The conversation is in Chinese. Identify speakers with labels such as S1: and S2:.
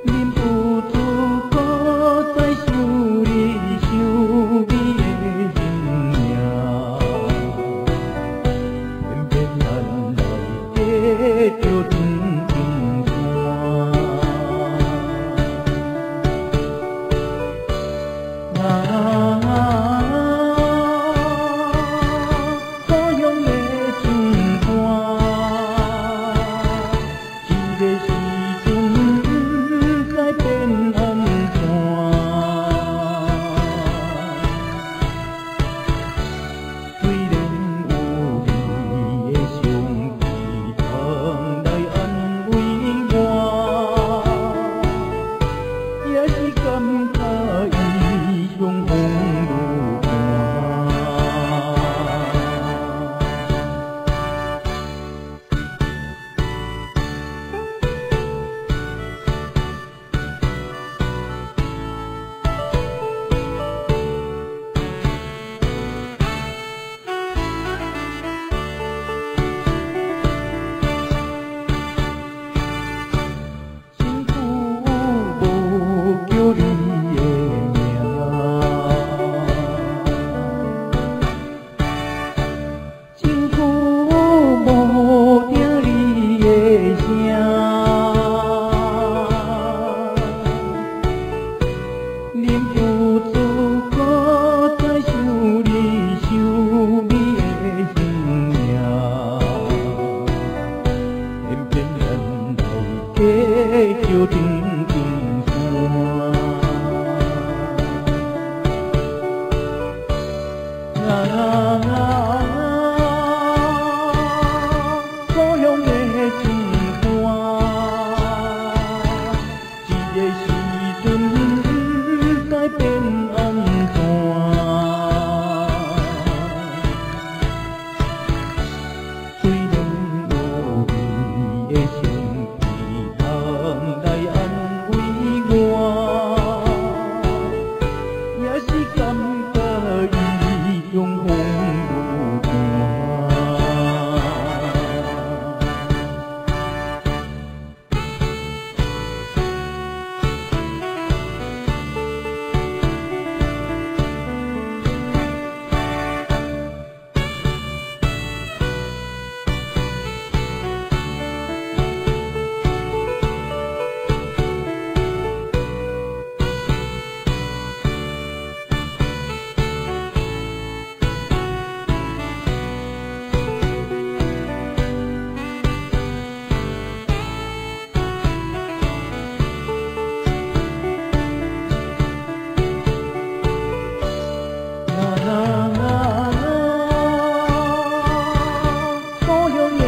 S1: 忍不住搁再想你，想你的形影，偏偏咱来隔着长长山。故乡的唱歌，这个时阵不知变安怎。虽然有你的相依通来安慰我，也是感觉伊相逢如伴。身躯无叫你的名，身躯无听你的声，忍不住搁再想你，想你的形影，偏偏咱来隔着长长山。故乡的唱歌，这个时阵不知变安怎。虽然有你的相依通来安慰我，也是感觉伊相逢如伴。故乡的